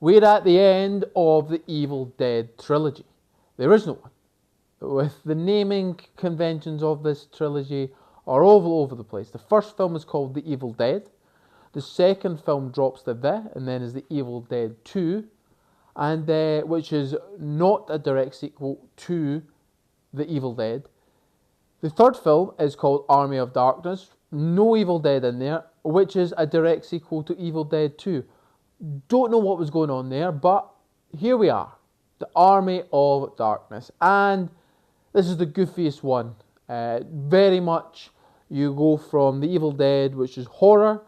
We're at the end of the Evil Dead trilogy, the original one. With the naming conventions of this trilogy are all over the place. The first film is called The Evil Dead. The second film drops the and then is The Evil Dead 2, and which is not a direct sequel to The Evil Dead. The third film is called Army of Darkness. No Evil Dead in there, which is a direct sequel to Evil Dead 2. Don't know what was going on there, but here we are. The Army of Darkness. And this is the goofiest one. Very much you go from The Evil Dead, which is horror.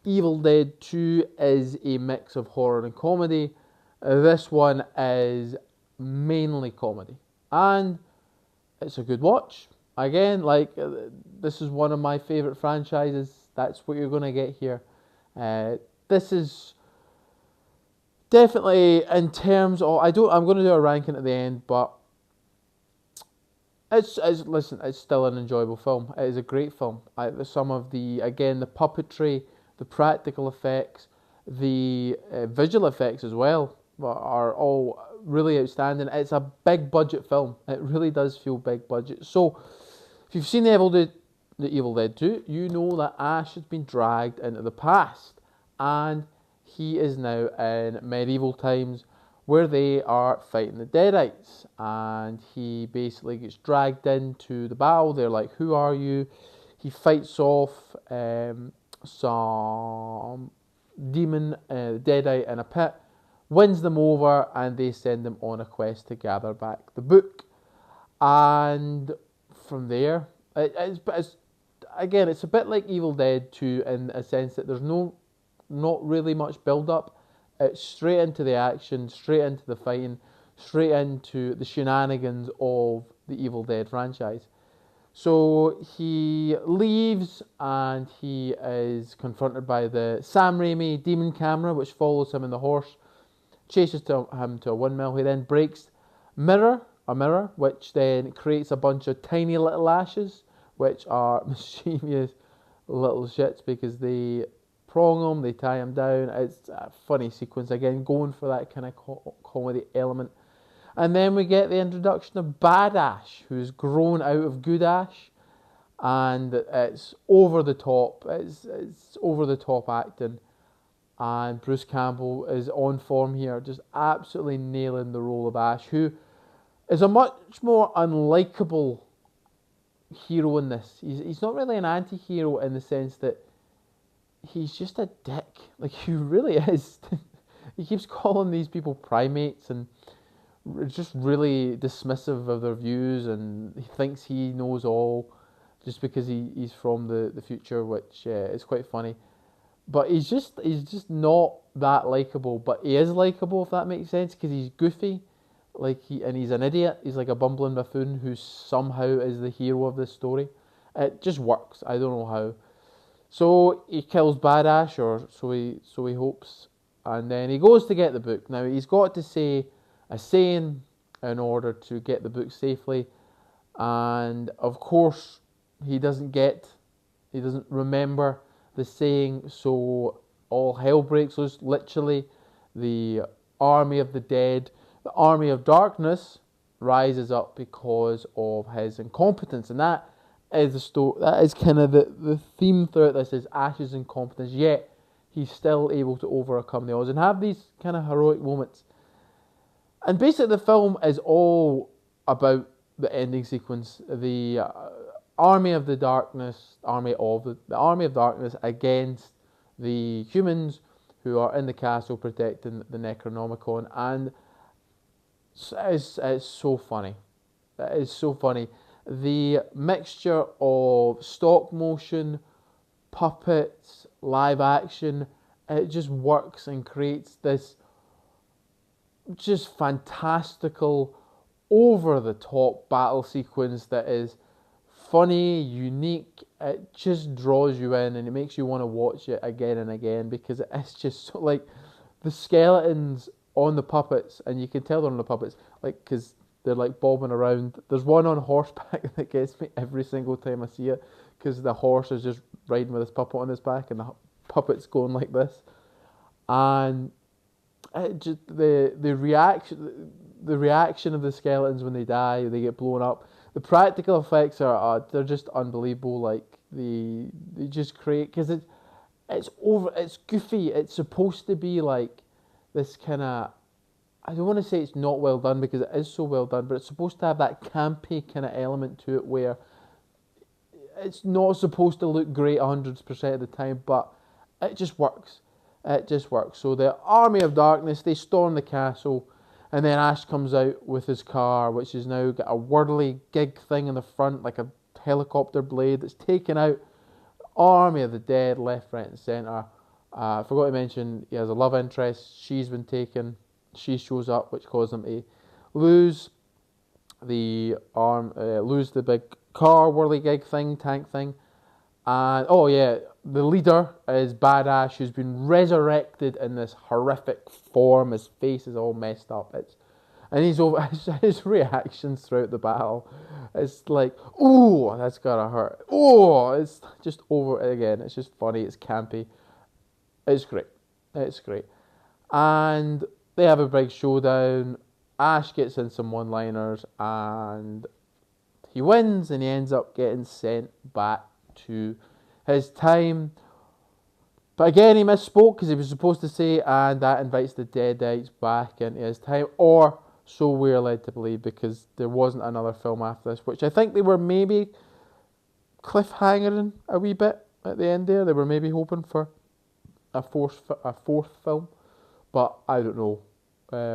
Evil Dead 2 is a mix of horror and comedy. This one is mainly comedy. And it's a good watch. Again, this is one of my favourite franchises. That's what you're going to get here. This is definitely in terms of... I'm going to do a ranking at the end, but it's still an enjoyable film. It is a great film. Some of the puppetry, the practical effects, the visual effects as well are all really outstanding. It's a big budget film. It really does feel big budget. So, if you've seen the Evil Dead 2, you know that Ash has been dragged into the past, and he is now in medieval times where they are fighting the Deadites, and he basically gets dragged into the battle. They're like, "Who are you?" He fights off some demon Deadite in a pit, wins them over, and they send him on a quest to gather back the book. And from there, it's a bit like Evil Dead 2 in a sense that there's not really much build up. It's straight into the action, straight into the fighting, straight into the shenanigans of the Evil Dead franchise. So he leaves and he is confronted by the Sam Raimi demon camera, which follows him in the horse, chases him to a windmill. He then breaks a mirror, which then creates a bunch of tiny little ashes, which are mischievous little shits because they prong them, they tie them down. It's a funny sequence, again, going for that kind of comedy element. And then we get the introduction of Bad Ash, who's grown out of Good Ash, and it's over the top. It's over the top acting, and Bruce Campbell is on form here, just absolutely nailing the role of Ash, who is a much more unlikable hero in this. He's not really an anti-hero in the sense that he's just a dick. Like, he really is. He keeps calling these people primates and just really dismissive of their views, and he thinks he knows all just because he's from the future, which is quite funny. But he's just not that likable, but he is likable, if that makes sense, because he's goofy, and he's an idiot. He's like a bumbling buffoon who somehow is the hero of this story. It just works. I don't know how. So he kills Bad Ash, or so he hopes, and then he goes to get the book. Now he's got to say a saying in order to get the book safely, and of course he doesn't remember the saying, so all hell breaks loose. Literally, the army of the dead, the army of darkness, rises up because of his incompetence, and that is the story. That is kind of the theme throughout this, is Ash's incompetence. Yet he's still able to overcome the odds and have these kind of heroic moments. And basically, the film is all about the ending sequence. The army of darkness against the humans who are in the castle protecting the Necronomicon, and it's so funny. That is so funny. The mixture of stop motion, puppets, live action, it just works and creates this just fantastical, over-the-top battle sequence that is funny, unique. It just draws you in and it makes you want to watch it again and again, because it's just so, like, the skeletons on the puppets, and you can tell they're on the puppets, like, because they're like bobbing around. There's one on horseback that gets me every single time I see it, because the horse is just riding with his puppet on his back and the puppet's going like this. And just the reaction of the skeletons when they die, they get blown up. The practical effects are they're just unbelievable. Like they just create, because it's goofy. It's supposed to be like this kind of, I don't want to say it's not well done because it is so well done, but it's supposed to have that campy kind of element to it where it's not supposed to look great 100% of the time, but it just works. It just works. So the Army of Darkness, they storm the castle, and then Ash comes out with his car, which has now got a whirly gig thing in the front, like a helicopter blade that's taken out Army of the Dead left, right, and centre. I forgot to mention he has a love interest. She's been taken. She shows up, which causes him to lose lose the big car whirligig thing, tank thing. And oh yeah, the leader is Badass, who's been resurrected in this horrific form. His face is all messed up. And he's over his reactions throughout the battle. It's like, oh, that's gotta hurt. Oh, it's just over again. It's just funny. It's campy. It's great. It's great. And they have a big showdown. Ash gets in some one-liners and he wins, and he ends up getting sent back to his time. But again, he misspoke because he was supposed to say, and that invites the Deadites back into his time. Or so we're led to believe, because there wasn't another film after this, which I think they were maybe cliffhangering a wee bit at the end there. They were maybe hoping for a fourth film, but I don't know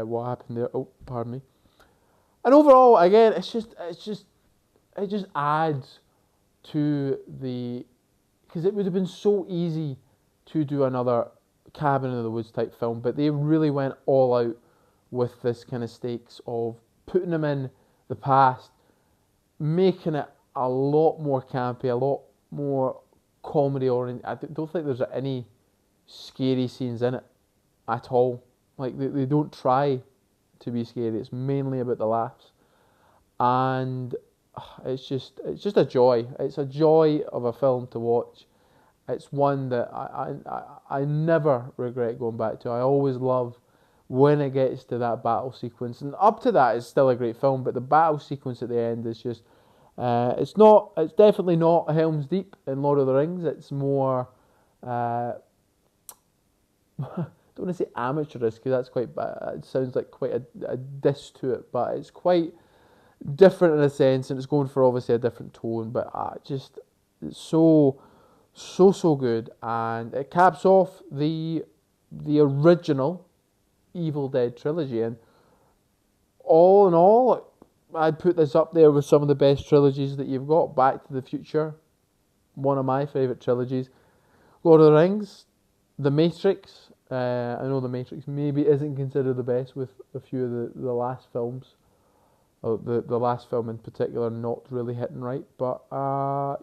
what happened there. Oh, pardon me. And overall, again, it just adds to the, because it would have been so easy to do another Cabin in the Woods type film, but they really went all out with this kind of stakes of putting them in the past, making it a lot more campy, a lot more comedy oriented. I don't think there's any scary scenes in it at all. Like they don't try to be scary. It's mainly about the laughs, and it's just a joy. It's a joy of a film to watch. It's one that I never regret going back to. I always love when it gets to that battle sequence, and up to that it's still a great film, but the battle sequence at the end is just it's definitely not Helm's Deep in Lord of the Rings. It's more I don't want to say amateurish because that's quite bad. It sounds like quite a diss to it, but it's quite different in a sense, and it's going for obviously a different tone, but it's so good, and it caps off the original Evil Dead trilogy. And all in all, I'd put this up there with some of the best trilogies that you've got. Back to the Future, one of my favourite trilogies. Lord of the Rings, The Matrix. I know The Matrix maybe isn't considered the best, with a few of the last films. The last film in particular not really hitting right. But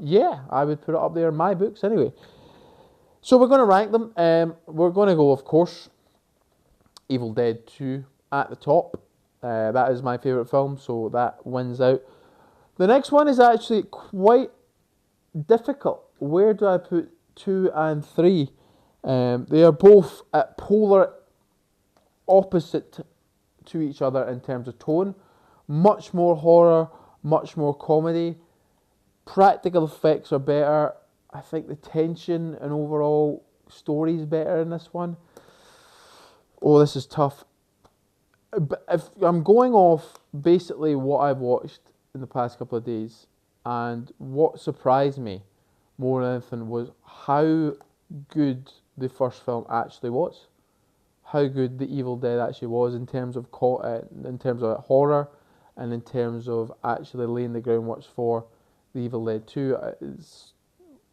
yeah, I would put it up there in my books anyway. So we're going to rank them. We're going to go, of course, Evil Dead 2 at the top. That is my favourite film, so that wins out. The next one is actually quite difficult. Where do I put 2 and 3? They are both at polar opposite to each other in terms of tone. Much more horror, much more comedy. Practical effects are better. I think the tension and overall story is better in this one. Oh, this is tough. But if I'm going off basically what I've watched in the past couple of days, and what surprised me more than anything was how good the first film actually was. How good the Evil Dead actually was in terms of horror, and in terms of actually laying the groundwork for the Evil Dead 2. It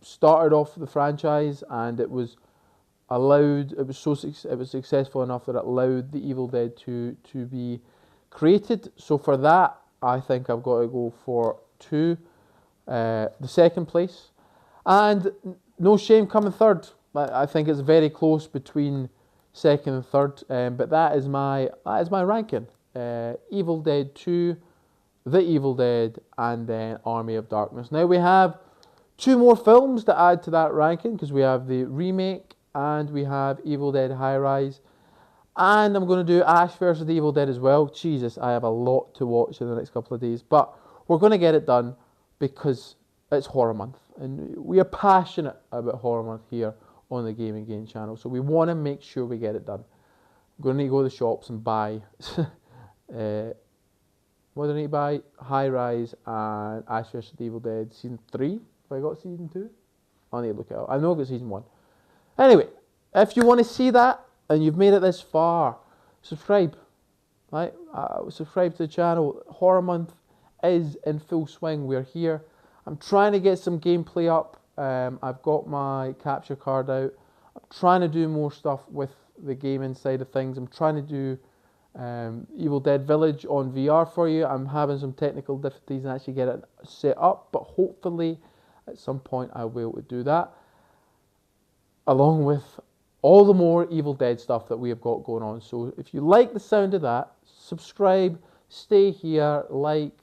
started off the franchise, and it was successful enough that it allowed the Evil Dead 2 to be created. So for that, I think I've got to go for 2, the second place, and no shame coming third. I think it's very close between second and third, but that is my ranking. Evil Dead 2, The Evil Dead, and then Army of Darkness. Now we have 2 more films to add to that ranking, because we have the remake and we have Evil Dead High Rise. And I'm going to do Ash vs. the Evil Dead as well. Jesus, I have a lot to watch in the next couple of days. But we're going to get it done because it's Horror Month. And we are passionate about Horror Month here on the Gaming Gain channel. So we want to make sure we get it done. I'm going to need to go to the shops and buy... what do I need to buy? High Rise and Ash vs. the Evil Dead Season 3. Have I got Season 2? I'll need to look it up. I know I've got Season 1. Anyway, if you want to see that, and you've made it this far, subscribe, right? Subscribe to the channel. Horror Month is in full swing. We're here. I'm trying to get some gameplay up. I've got my capture card out. I'm trying to do more stuff with the gaming side of things. I'm trying to do Evil Dead Village on VR for you. I'm having some technical difficulties and actually get it set up, but hopefully at some point I will be able to do that, along with all the more Evil Dead stuff that we have got going on. So if you like the sound of that, subscribe, stay here, like,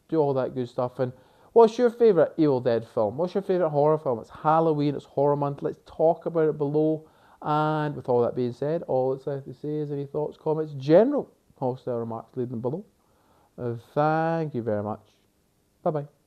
do all that good stuff. And what's your favourite Evil Dead film? What's your favourite horror film? It's Halloween, it's Horror Month. Let's talk about it below. And with all that being said, all that's left to say is any thoughts, comments, general hostile remarks, leave them below. Thank you very much. Bye-bye.